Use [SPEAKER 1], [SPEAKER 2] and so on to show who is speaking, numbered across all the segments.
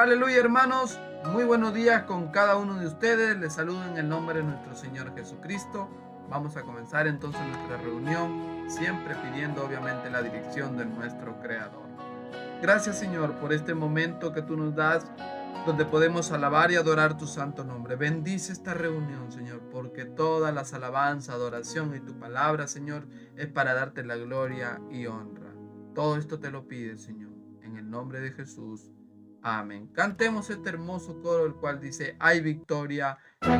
[SPEAKER 1] Aleluya, hermanos, muy buenos días con cada uno de ustedes. Les saludo en el nombre de nuestro Señor Jesucristo. Vamos a comenzar entonces nuestra reunión, siempre pidiendo obviamente la dirección de nuestro Creador. Gracias, Señor, por este momento que tú nos das, donde podemos alabar y adorar tu santo nombre. Bendice esta reunión, Señor, porque todas las alabanzas, adoración y tu palabra, Señor, es para darte la gloria y honra. Todo esto te lo pide, Señor, en el nombre de Jesús. Amén. Cantemos este hermoso coro, el cual dice: hay victoria.
[SPEAKER 2] Hay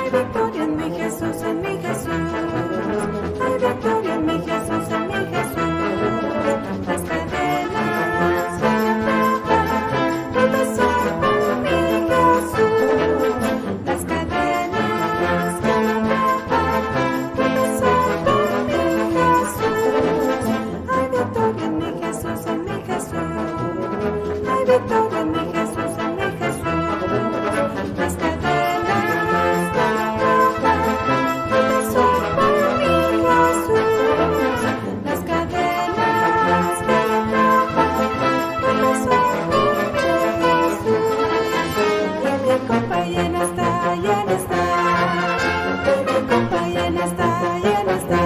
[SPEAKER 2] victoria en mi Jesús, en mi Jesús. Hay victoria en mi Jesús, en mi Jesús. Las cadenas rotas son por mi Jesús. Las cadenas rotas son por mi Jesús. Hay victoria en mi Jesús, en mi Jesús. Hay victoria en mi Jesús, en mi Jesús. Las cadenas rotas son por mi Jesús. Las cadenas rotas son por mi Jesús. Y mi copa llena está, llena está. Y mi copa llena está, llena está.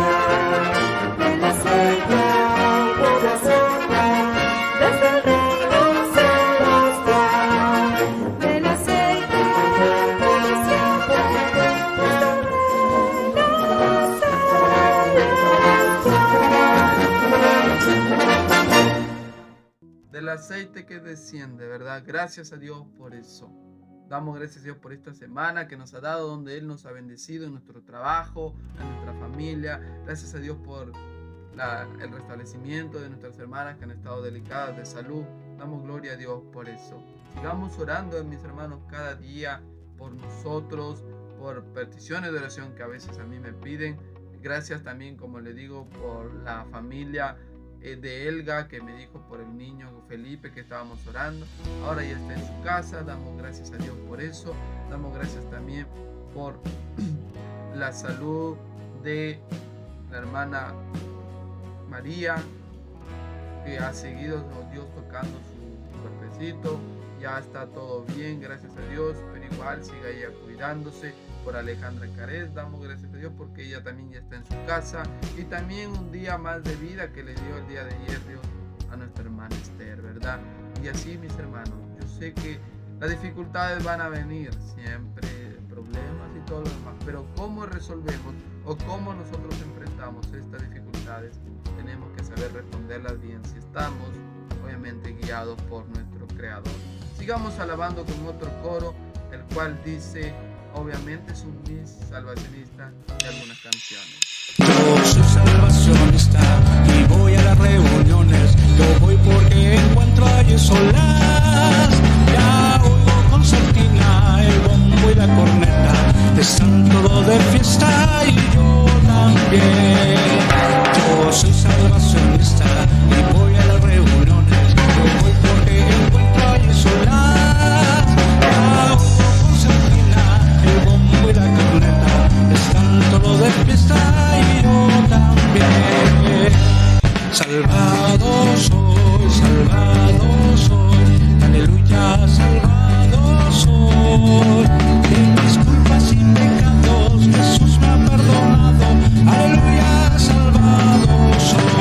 [SPEAKER 2] Del aceite, del aceite, desde el reino celestial. Del aceite, por siempre, desde el reino celestial.
[SPEAKER 1] Del aceite que desciende, ¿verdad? Gracias a Dios por eso. Damos gracias a Dios por esta semana que nos ha dado, donde Él nos ha bendecido en nuestro trabajo, en nuestra familia. Gracias a Dios por el restablecimiento de nuestras hermanas que han estado delicadas de salud. Damos gloria a Dios por eso. Sigamos orando, mis hermanos, cada día por nosotros, por peticiones de oración que a veces a mí me piden. Gracias también, como le digo, por la familia de Elga, que me dijo por el niño Felipe que estábamos orando. Ahora ya está en su casa. Damos gracias a Dios por eso. Damos gracias también por la salud de la hermana María, que ha seguido Dios tocando su cuerpecito. Ya está todo bien, gracias a Dios, pero igual siga ella cuidándose. Por Alejandra Carés, damos gracias a Dios porque ella también ya está en su casa. Y también un día más de vida que le dio el día de ayer Dios a nuestra hermana Esther, ¿verdad? Y así, mis hermanos, yo sé que las dificultades van a venir siempre, problemas y todo lo demás, pero cómo resolvemos o cómo nosotros enfrentamos estas dificultades, tenemos que saber responderlas bien si estamos obviamente guiados por nuestro Creador. Sigamos alabando con otro coro, el cual dice, obviamente es un mis salvacionista de algunas canciones.
[SPEAKER 3] Yo soy salvacionista y voy a las reuniones. Yo voy porque encuentro allí solas. Ya oigo concertina, el bombo y la corneta. Están todos de fiesta y yo también. Yo soy salvacionista y voy a las reuniones. Yo voy porque encuentro allí solas. Ya oigo concertina, el bombo y la corneta. Están todos de fiesta y yo también. Salvado soy, aleluya, salvado soy. De mis culpas y pecados Jesús me ha perdonado, aleluya, salvado soy.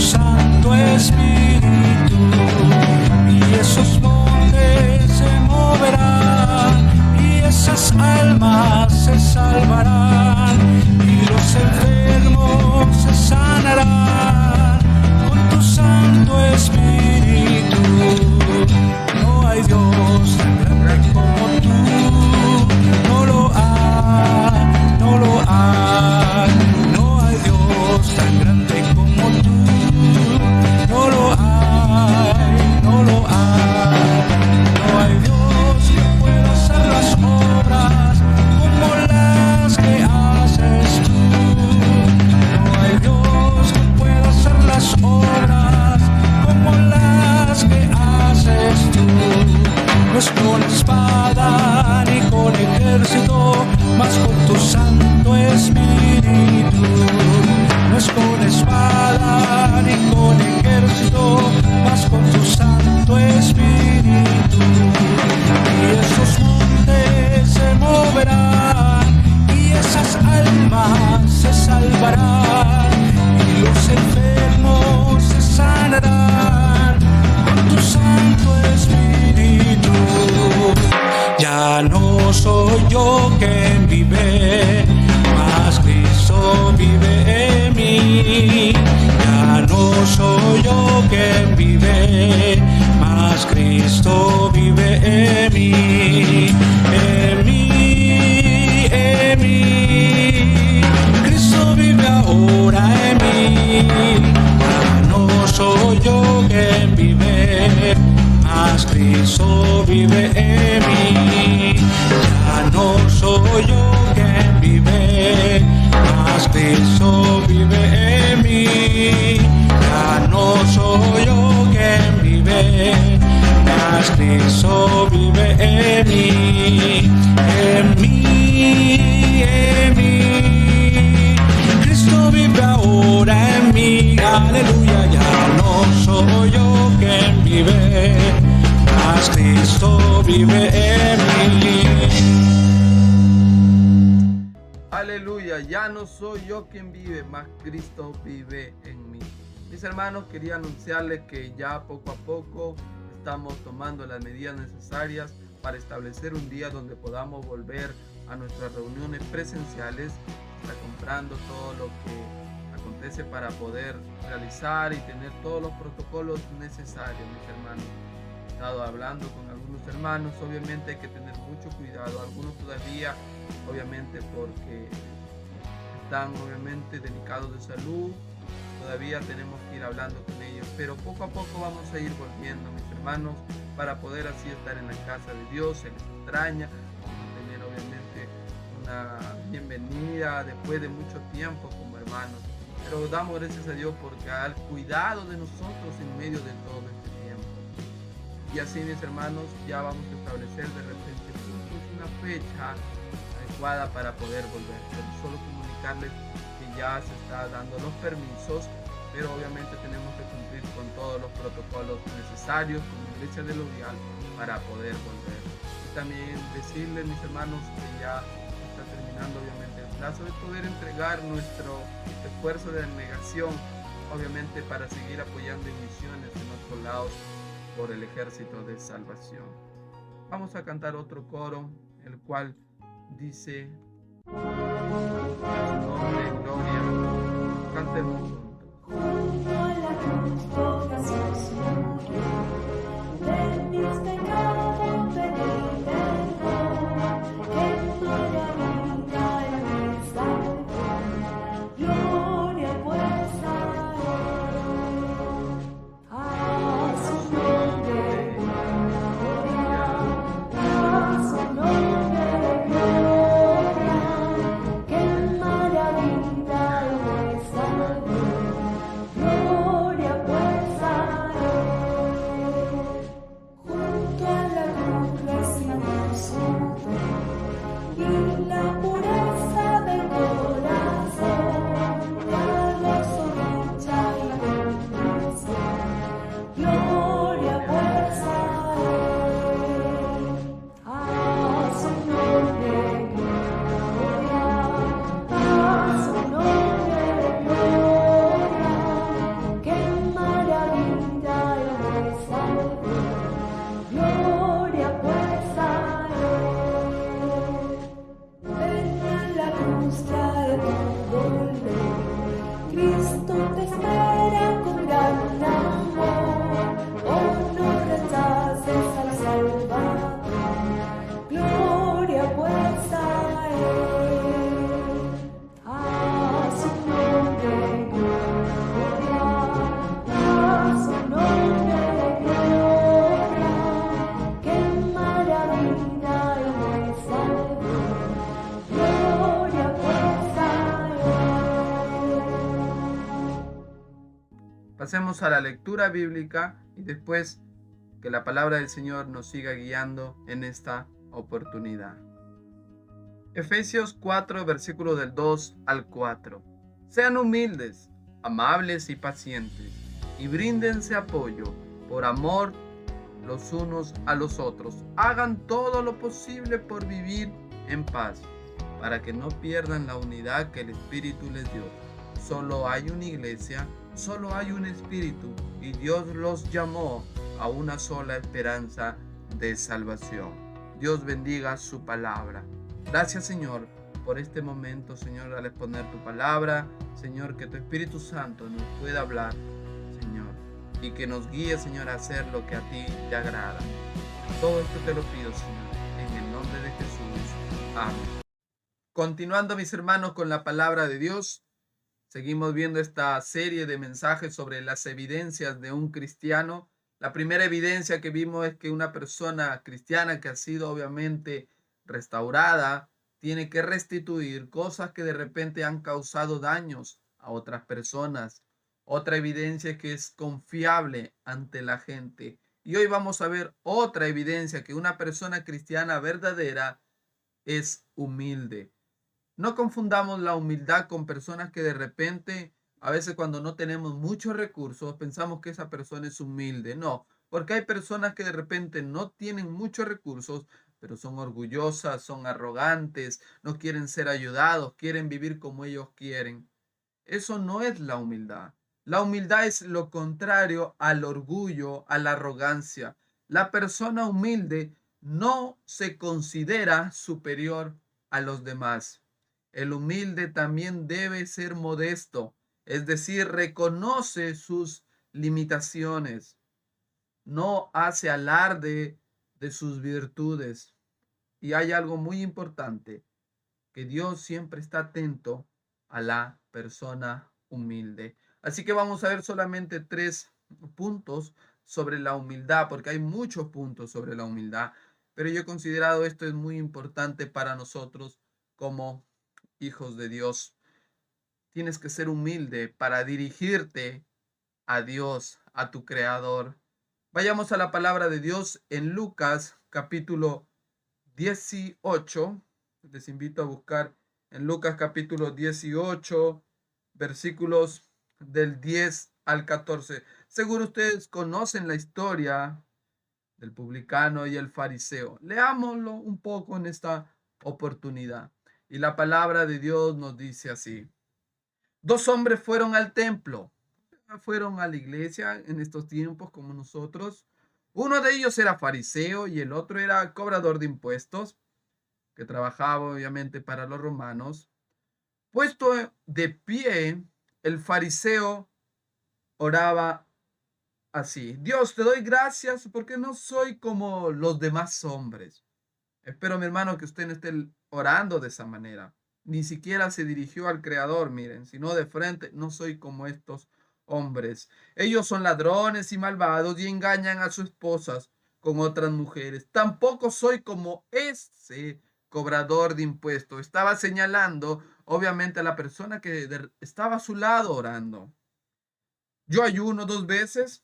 [SPEAKER 3] Santo Espíritu, y esos montes se moverán, y esas almas se salvarán, y los enfermos se sanarán con tu Santo Espíritu. No hay Dios tan grande como tú, no lo hay, no lo hay. No hay Dios tan grande como tú, no lo hay, no lo hay. No hay Dios que pueda hacer las obras como las que haces tú. No hay Dios que pueda hacer las obras como las que haces tú. No es con espada ni con ejército, mas con tu Santo Espíritu. No es con espada ni con ejército, mas con tu Santo Espíritu. Y esos montes se moverán, y esas almas se salvarán, y los enfermos se sanarán con tu Santo Espíritu. Ya no soy yo quien vive, mas Cristo vive en mí. Ya no soy yo quien vive, mas Cristo vive en mí. En mí, en mí. Cristo vive ahora en mí. Ya no soy yo quien vive, mas Cristo vive en mí. Ya no soy yo quien vive, mas Cristo vive en mí. Ya no soy yo quien vive, mas Cristo vive en mí. En mí, en mí. Cristo vive ahora en mí. Aleluya, ya no soy yo quien vive, mas Cristo vive en mí.
[SPEAKER 1] Aleluya, ya no soy yo quien vive, mas Cristo vive en mí. Mis hermanos, quería anunciarles que ya poco a poco estamos tomando las medidas necesarias para establecer un día donde podamos volver a nuestras reuniones presenciales. Está comprando todo lo que acontece para poder realizar y tener todos los protocolos necesarios, mis hermanos. He estado hablando con algunos hermanos, obviamente hay que tener mucho cuidado, algunos todavía, obviamente porque están obviamente delicados de salud, todavía tenemos que ir hablando con ellos, pero poco a poco vamos a ir volviendo, mis hermanos, para poder así estar en la casa de Dios. Se les extraña, vamos a tener obviamente una bienvenida después de mucho tiempo como hermanos, pero damos gracias a Dios porque al cuidado de nosotros en medio de todo este tiempo. Y así, mis hermanos, ya vamos a establecer de repente juntos una fecha adecuada para poder volver, pero solo comunicarles que ya se está dando los permisos, pero obviamente tenemos que cumplir con todos los protocolos necesarios como Iglesia de L'Oreal para poder volver. Y también decirles, mis hermanos, que ya está terminando obviamente el plazo de poder entregar nuestro esfuerzo de negación, obviamente para seguir apoyando en misiones en otros lados por el ejército de salvación. Vamos a cantar otro coro, el cual dice: su nombre, gloria. Cantemos juntos.
[SPEAKER 2] Junto a la cruz por Jesús murió, de mis pecados pedí perdón, en toda vida Él me salvó, gloria pues a Él. A su nombre gloria, a su nombre gloria, qué maravilla Él me salvó. Cristo te espera con gran amor. Oh, no rechaces al Salvador. Gloria pues a Él. A su nombre gloria. A su nombre gloria. Qué maravilla Él me salvó. Gloria pues a Él.
[SPEAKER 1] Pasemos a la lectura bíblica y después que la palabra del Señor nos siga guiando en esta oportunidad. Efesios 4, versículo del 2 al 4. Sean humildes, amables y pacientes, y bríndense apoyo por amor los unos a los otros. Hagan todo lo posible por vivir en paz, para que no pierdan la unidad que el Espíritu les dio. Solo hay una iglesia, solo hay un Espíritu, y Dios los llamó a una sola esperanza de salvación. Dios bendiga su palabra. Gracias, Señor, por este momento, Señor, al exponer tu palabra. Señor, que tu Espíritu Santo nos pueda hablar, Señor, y que nos guíe, Señor, a hacer lo que a ti te agrada. Todo esto te lo pido, Señor, en el nombre de Jesús. Amén. Continuando, mis hermanos, con la palabra de Dios, seguimos viendo esta serie de mensajes sobre las evidencias de un cristiano. La primera evidencia que vimos es que una persona cristiana que ha sido obviamente restaurada tiene que restituir cosas que de repente han causado daños a otras personas. Otra evidencia es que es confiable ante la gente. Y hoy vamos a ver otra evidencia que una persona cristiana verdadera es humilde. No confundamos la humildad con personas que de repente, a veces cuando no tenemos muchos recursos, pensamos que esa persona es humilde. No, porque hay personas que de repente no tienen muchos recursos, pero son orgullosas, son arrogantes, no quieren ser ayudados, quieren vivir como ellos quieren. Eso no es la humildad. La humildad es lo contrario al orgullo, a la arrogancia. La persona humilde no se considera superior a los demás. El humilde también debe ser modesto, es decir, reconoce sus limitaciones, no hace alarde de sus virtudes. Y hay algo muy importante, que Dios siempre está atento a la persona humilde. Así que vamos a ver solamente 3 puntos sobre la humildad, porque hay muchos puntos sobre la humildad, pero yo he considerado esto es muy importante para nosotros como hijos de Dios. Tienes que ser humilde para dirigirte a Dios, a tu Creador. Vayamos a la palabra de Dios en Lucas capítulo 18. Les invito a buscar en Lucas capítulo 18, versículos del 10 al 14. Seguro ustedes conocen la historia del publicano y el fariseo. Leámoslo un poco en esta oportunidad. Y la palabra de Dios nos dice así. 2 hombres fueron al templo. Fueron a la iglesia en estos tiempos como nosotros. Uno de ellos era fariseo y el otro era cobrador de impuestos, que trabajaba obviamente para los romanos. Puesto de pie, el fariseo oraba así: Dios, te doy gracias porque no soy como los demás hombres. Espero, mi hermano, que usted no esté orando de esa manera. Ni siquiera se dirigió al Creador, miren, sino de frente: no soy como estos hombres. Ellos son ladrones y malvados y engañan a sus esposas con otras mujeres. Tampoco soy como ese cobrador de impuestos. Estaba señalando, obviamente, a la persona que estaba a su lado orando. Yo ayuno 2 veces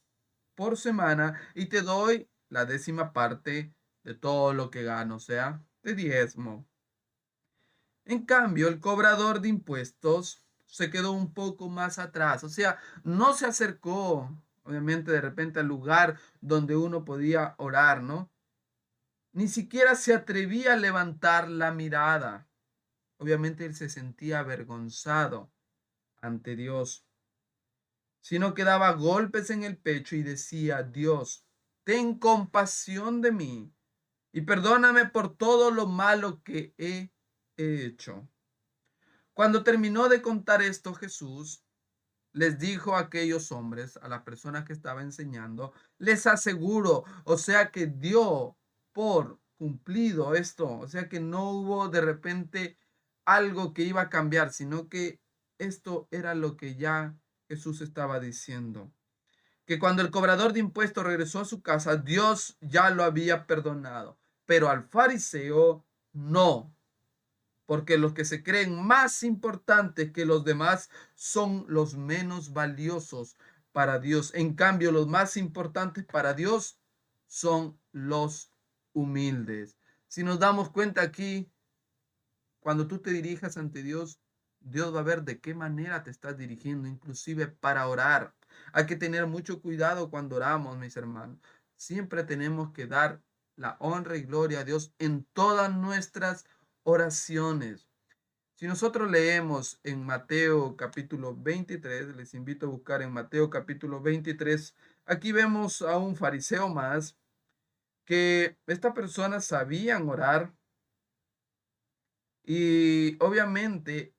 [SPEAKER 1] por semana y te doy la 10ª parte de todo lo que gano, o sea, de diezmo. En cambio, el cobrador de impuestos se quedó un poco más atrás, o sea, no se acercó, obviamente, de repente al lugar donde uno podía orar, ¿no? Ni siquiera se atrevía a levantar la mirada. Obviamente él se sentía avergonzado ante Dios, sino que daba golpes en el pecho y decía: Dios, ten compasión de mí y perdóname por todo lo malo que he hecho. Cuando terminó de contar esto, Jesús les dijo a aquellos hombres, a las personas que estaba enseñando, les aseguro, o sea que dio por cumplido esto, o sea que no hubo de repente algo que iba a cambiar, sino que esto era lo que ya Jesús estaba diciendo. Que cuando el cobrador de impuestos regresó a su casa, Dios ya lo había perdonado, pero al fariseo no, porque los que se creen más importantes que los demás son los menos valiosos para Dios. En cambio, los más importantes para Dios son los humildes. Si nos damos cuenta aquí, cuando tú te dirijas ante Dios, Dios va a ver de qué manera te estás dirigiendo, inclusive para orar. Hay que tener mucho cuidado cuando oramos, mis hermanos. Siempre tenemos que dar la honra y gloria a Dios en todas nuestras oraciones. Si nosotros leemos en Mateo capítulo 23, les invito a buscar en Mateo capítulo 23, aquí vemos a un fariseo más, que estas personas sabían orar y obviamente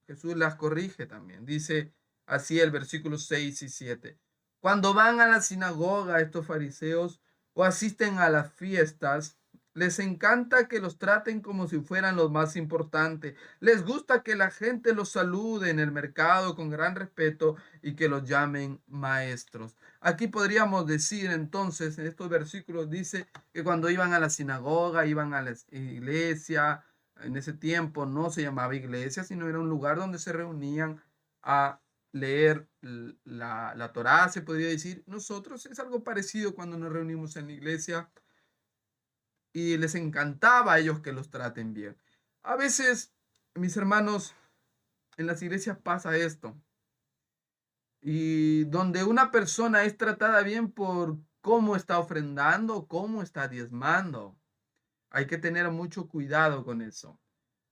[SPEAKER 1] Jesús las corrige también. Dice así el versículo 6 y 7. Cuando van a la sinagoga estos fariseos o asisten a las fiestas, les encanta que los traten como si fueran los más importantes. Les gusta que la gente los salude en el mercado con gran respeto y que los llamen maestros. Aquí podríamos decir entonces, en estos versículos dice que cuando iban a la sinagoga, iban a la iglesia, en ese tiempo no se llamaba iglesia, sino era un lugar donde se reunían a leer la Torá, se podría decir. Nosotros es algo parecido cuando nos reunimos en la iglesia y les encantaba a ellos que los traten bien. A veces, mis hermanos, en las iglesias pasa esto. Y donde una persona es tratada bien por cómo está ofrendando, cómo está diezmando. Hay que tener mucho cuidado con eso.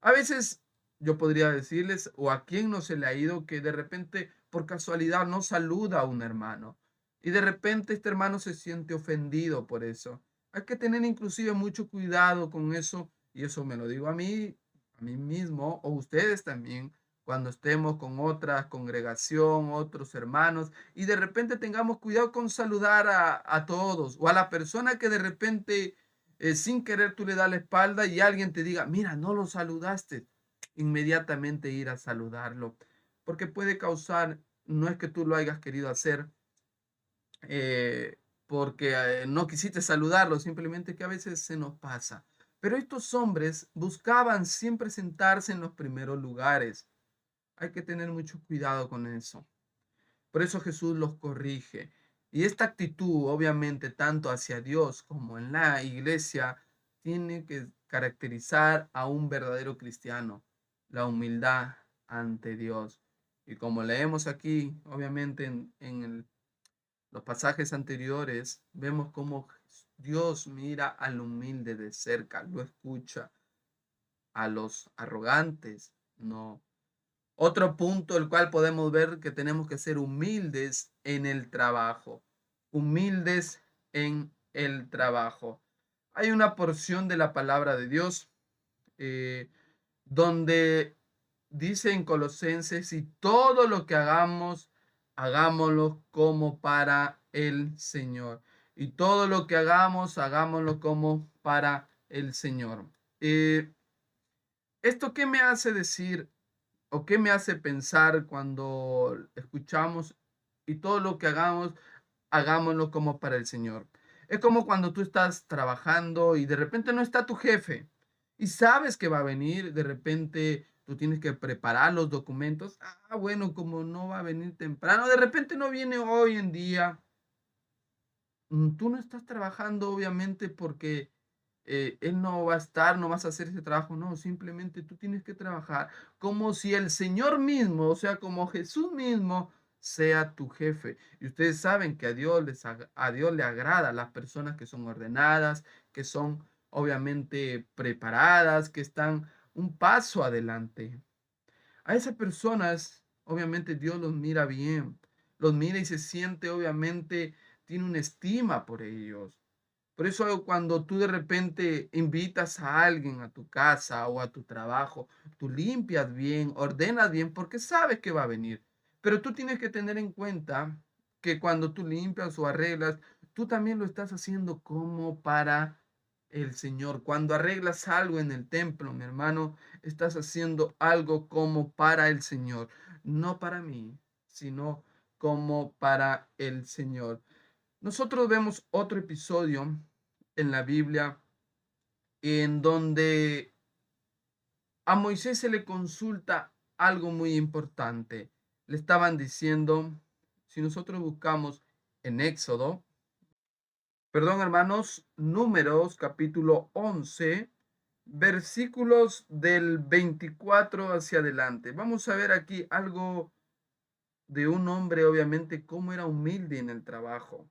[SPEAKER 1] A veces yo podría decirles, o a quién no se le ha ido, que de repente por casualidad no saluda a un hermano. Y de repente este hermano se siente ofendido por eso. Hay que tener inclusive mucho cuidado con eso. Y eso me lo digo a mí mismo, o ustedes también, cuando estemos con otra congregación, otros hermanos, y de repente tengamos cuidado con saludar a todos, o a la persona que de repente sin querer tú le das la espalda y alguien te diga, mira, no lo saludaste, inmediatamente ir a saludarlo, porque puede causar, no es que tú lo hayas querido hacer, porque no quisiste saludarlo, simplemente que a veces se nos pasa. Pero estos hombres buscaban siempre sentarse en los primeros lugares. Hay que tener mucho cuidado con eso. Por eso Jesús los corrige. Y esta actitud, obviamente, tanto hacia Dios como en la iglesia, tiene que caracterizar a un verdadero cristiano, la humildad ante Dios. Y como leemos aquí, obviamente, en los pasajes anteriores, vemos cómo Dios mira al humilde de cerca, lo escucha. A los arrogantes, no. Otro punto, el cual podemos ver que tenemos que ser humildes en el trabajo. Humildes en el trabajo. Hay una porción de la palabra de Dios donde dice en Colosenses, y todo lo que hagamos, hagámoslo como para el Señor. Y todo lo que hagamos, hagámoslo como para el Señor. ¿Esto qué me hace decir o qué me hace pensar cuando escuchamos y todo lo que hagamos, hagámoslo como para el Señor? Es como cuando tú estás trabajando y de repente no está tu jefe y sabes que va a venir, de repente tú tienes que preparar los documentos. Bueno, como no va a venir temprano, de repente no viene hoy en día. Tú no estás trabajando obviamente porque él no va a estar, no vas a hacer ese trabajo, no, simplemente tú tienes que trabajar como si el Señor mismo, o sea, como Jesús mismo, sea tu jefe. Y ustedes saben que a Dios le agrada a las personas que son ordenadas, que son obviamente preparadas, que están un paso adelante. A esas personas, obviamente Dios los mira bien, los mira y se siente, obviamente, tiene una estima por ellos. Por eso cuando tú de repente invitas a alguien a tu casa o a tu trabajo, tú limpias bien, ordenas bien, porque sabes que va a venir. Pero tú tienes que tener en cuenta que cuando tú limpias o arreglas, tú también lo estás haciendo como para el Señor. Cuando arreglas algo en el templo, mi hermano, estás haciendo algo como para el Señor, no para mí, sino como para el Señor. Nosotros vemos otro episodio en la Biblia en donde a Moisés se le consulta algo muy importante. Le estaban diciendo, si nosotros buscamos en Éxodo, perdón hermanos, Números capítulo 11, versículos del 24 hacia adelante. Vamos a ver aquí algo de un hombre, obviamente, cómo era humilde en el trabajo.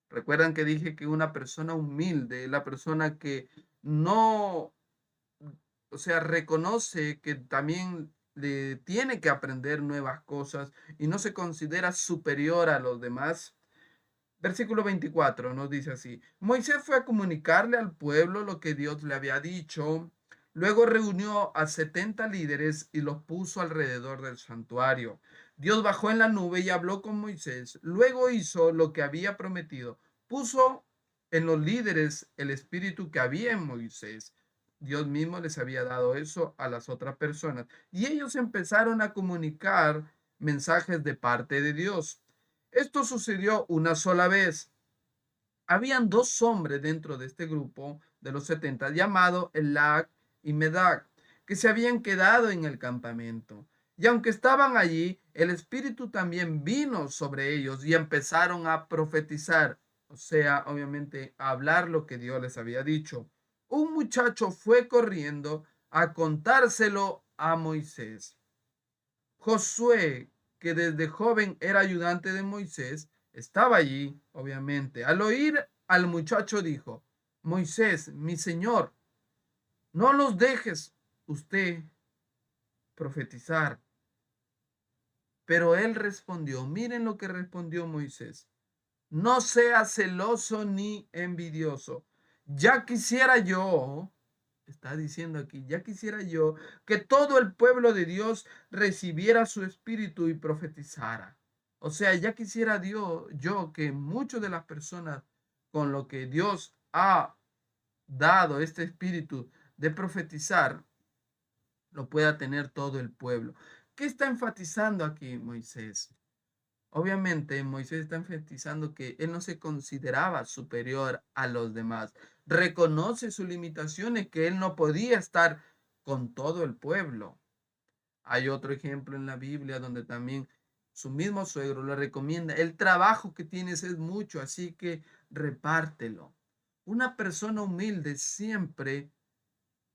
[SPEAKER 1] Recuerdan que dije que una persona humilde, la persona que no, o sea, reconoce que también le tiene que aprender nuevas cosas y no se considera superior a los demás. Versículo 24 nos dice así: Moisés fue a comunicarle al pueblo lo que Dios le había dicho. Luego reunió a 70 líderes y los puso alrededor del santuario. Dios bajó en la nube y habló con Moisés. Luego hizo lo que había prometido. Puso en los líderes el espíritu que había en Moisés. Dios mismo les había dado eso a las otras personas. Y ellos empezaron a comunicar mensajes de parte de Dios. Esto sucedió una sola vez. Habían dos hombres dentro de este grupo de los 70, llamados Elac y Medac, que se habían quedado en el campamento. Y aunque estaban allí, el Espíritu también vino sobre ellos y empezaron a profetizar, o sea, obviamente a hablar lo que Dios les había dicho. Un muchacho fue corriendo a contárselo a Moisés. Josué, que desde joven era ayudante de Moisés, estaba allí, obviamente. Al oír al muchacho dijo: Moisés, mi señor, no los dejes usted profetizar. Pero él respondió, miren lo que respondió Moisés: no sea celoso ni envidioso. Ya quisiera yo, está diciendo aquí, ya quisiera yo que todo el pueblo de Dios recibiera su espíritu y profetizara. O sea, ya quisiera yo que muchas de las personas con lo que Dios ha dado este espíritu de profetizar, lo pueda tener todo el pueblo. ¿Qué está enfatizando aquí Moisés? Obviamente, Moisés está enfatizando que él no se consideraba superior a los demás. Reconoce sus limitaciones, que él no podía estar con todo el pueblo. Hay otro ejemplo en la Biblia donde también su mismo suegro le recomienda: el trabajo que tienes es mucho, así que repártelo. Una persona humilde siempre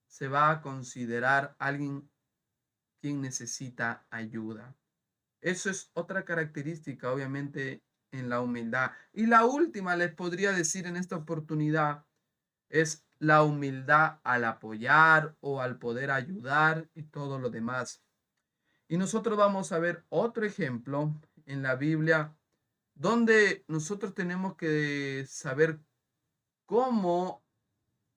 [SPEAKER 1] se va a considerar alguien quien necesita ayuda. Eso es otra característica, obviamente, en la humildad. Y la última, les podría decir en esta oportunidad, es la humildad al apoyar o al poder ayudar y todo lo demás. Y nosotros vamos a ver otro ejemplo en la Biblia donde nosotros tenemos que saber cómo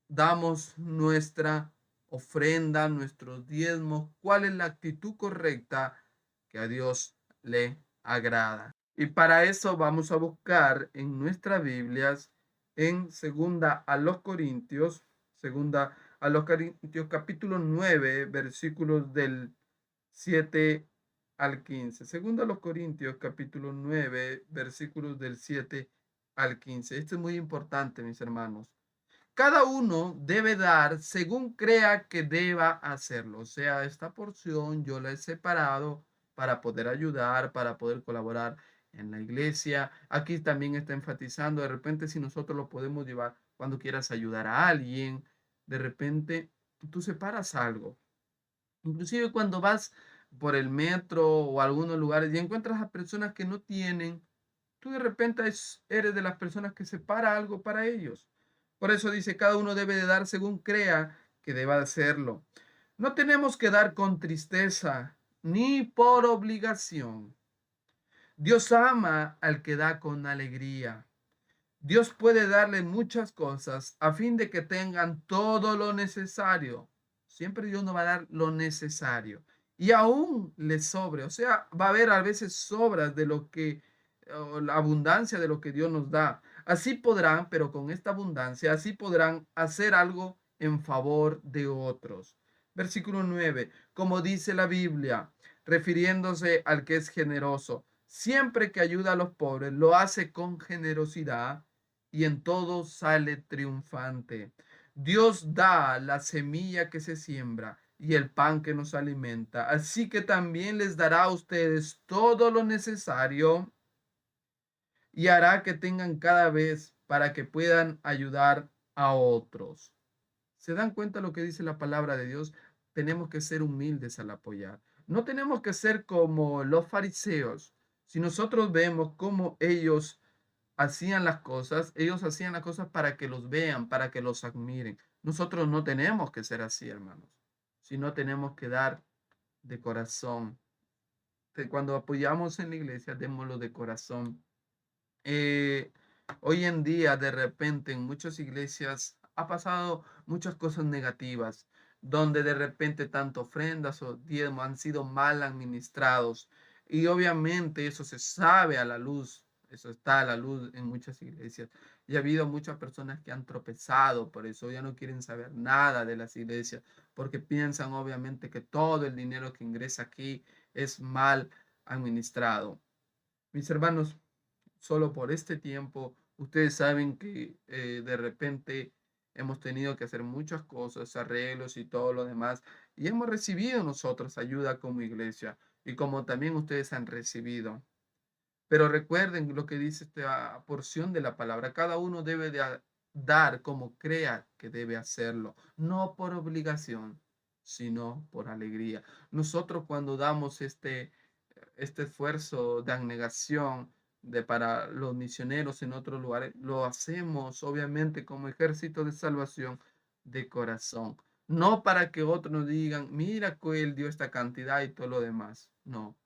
[SPEAKER 1] damos nuestra ofrenda, nuestros diezmos, cuál es la actitud correcta que a Dios le agrada. Y para eso vamos a buscar en nuestras Biblias en segunda a los Corintios capítulo 9, versículos del 7 al 15. Segunda a los Corintios capítulo 9, versículos del 7 al 15. Esto es muy importante, mis hermanos. Cada uno debe dar según crea que deba hacerlo. O sea, esta porción yo la he separado para poder ayudar, para poder colaborar en la iglesia. Aquí también está enfatizando, de repente, si nosotros lo podemos llevar cuando quieras ayudar a alguien, de repente tú separas algo. Inclusive cuando vas por el metro o algunos lugares y encuentras a personas que no tienen, tú de repente eres de las personas que separa algo para ellos. Por eso dice, cada uno debe de dar según crea que deba hacerlo. No tenemos que dar con tristeza ni por obligación. Dios ama al que da con alegría. Dios puede darle muchas cosas a fin de que tengan todo lo necesario. Siempre Dios nos va a dar lo necesario. y aún les sobre. O sea, va a haber a veces sobras de lo que, o la abundancia de lo que Dios nos da. Así podrán, pero con esta abundancia, así podrán hacer algo en favor de otros. Versículo 9, como dice la Biblia, refiriéndose al que es generoso, siempre que ayuda a los pobres, lo hace con generosidad y en todo sale triunfante. Dios da la semilla que se siembra y el pan que nos alimenta. Así que también les dará a ustedes todo lo necesario y hará que tengan cada vez para que puedan ayudar a otros. ¿Se dan cuenta lo que dice la palabra de Dios? Tenemos que ser humildes al apoyar. No tenemos que ser como los fariseos. Si nosotros vemos cómo ellos hacían las cosas, ellos hacían las cosas para que los vean, para que los admiren. Nosotros no tenemos que ser así, hermanos, sino tenemos que dar de corazón. Cuando apoyamos en la iglesia, démoslo de corazón. Eh, Hoy en día, de repente, en muchas iglesias ha pasado muchas cosas negativas, donde de repente tanto ofrendas o diezmos han sido mal administrados. Y obviamente eso se sabe a la luz, eso está a la luz en muchas iglesias. Y ha habido muchas personas que han tropezado por eso, ya no quieren saber nada de las iglesias, porque piensan obviamente que todo el dinero que ingresa aquí es mal administrado. Mis hermanos, solo por este tiempo, ustedes saben que de repente hemos tenido que hacer muchas cosas, arreglos y todo lo demás, y hemos recibido nosotros ayuda como iglesia, y como también ustedes han recibido. Pero recuerden lo que dice esta porción de la palabra, cada uno debe de dar como crea que debe hacerlo, no por obligación, sino por alegría. Nosotros cuando damos este esfuerzo de abnegación para los misioneros en otros lugares, lo hacemos obviamente como ejército de salvación de corazón. No para que otros nos digan, mira que él dio esta cantidad y todo lo demás. No,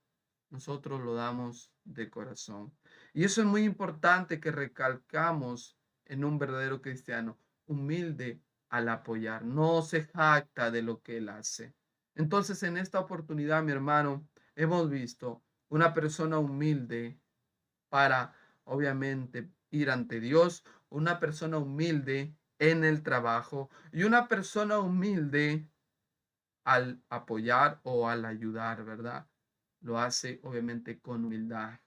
[SPEAKER 1] nosotros lo damos de corazón. Y eso es muy importante que recalcamos en un verdadero cristiano, humilde al apoyar, no se jacta de lo que él hace. Entonces, en esta oportunidad, mi hermano, hemos visto una persona humilde para, obviamente, ir ante Dios, una persona humilde en el trabajo y una persona humilde al apoyar o al ayudar, ¿verdad? Lo hace, obviamente, con humildad.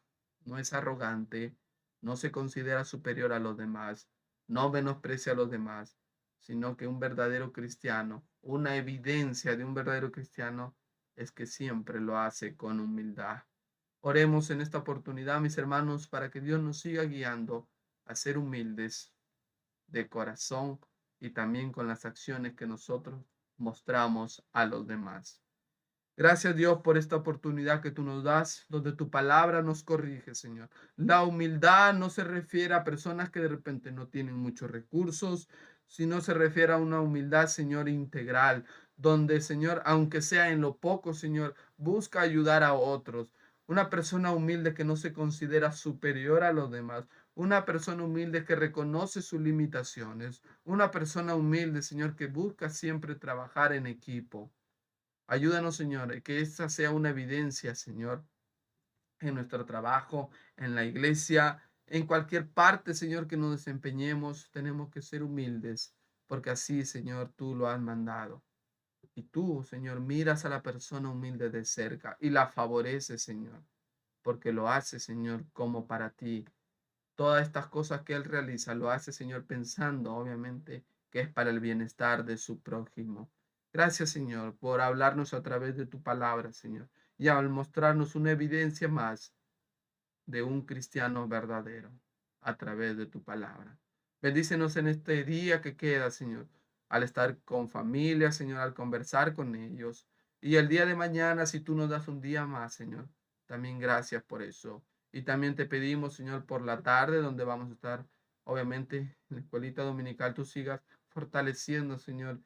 [SPEAKER 1] No es arrogante, no se considera superior a los demás, no menosprecia a los demás, sino que un verdadero cristiano, una evidencia de un verdadero cristiano es que siempre lo hace con humildad. Oremos en esta oportunidad, mis hermanos, para que Dios nos siga guiando a ser humildes de corazón y también con las acciones que nosotros mostramos a los demás. Gracias, Dios, por esta oportunidad que tú nos das, donde tu palabra nos corrige, Señor. La humildad no se refiere a personas que de repente no tienen muchos recursos, sino se refiere a una humildad, Señor, integral, donde, Señor, aunque sea en lo poco, Señor, busca ayudar a otros. Una persona humilde que no se considera superior a los demás. Una persona humilde que reconoce sus limitaciones. Una persona humilde, Señor, que busca siempre trabajar en equipo. Ayúdanos, Señor, que esta sea una evidencia, Señor, en nuestro trabajo, en la iglesia, en cualquier parte, Señor, que nos desempeñemos. Tenemos que ser humildes, porque así, Señor, tú lo has mandado. Y tú, Señor, miras a la persona humilde de cerca y la favoreces, Señor, porque lo hace, Señor, como para ti. Todas estas cosas que Él realiza, lo hace, Señor, pensando, obviamente, que es para el bienestar de su prójimo. Gracias, Señor, por hablarnos a través de tu palabra, Señor, y al mostrarnos una evidencia más de un cristiano verdadero a través de tu palabra. Bendícenos en este día que queda, Señor, al estar con familia, Señor, al conversar con ellos. Y el día de mañana, si tú nos das un día más, Señor, también gracias por eso. Y también te pedimos, Señor, por la tarde, donde vamos a estar, obviamente, en la escuelita dominical, tú sigas fortaleciendo, Señor,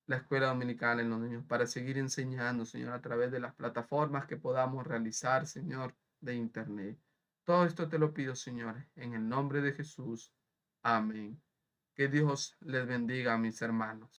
[SPEAKER 1] la escuela dominical en los niños, para seguir enseñando, Señor, a través de las plataformas que podamos realizar, Señor, de internet. Todo esto te lo pido, Señor, en el nombre de Jesús. Amén. Que Dios les bendiga a mis hermanos.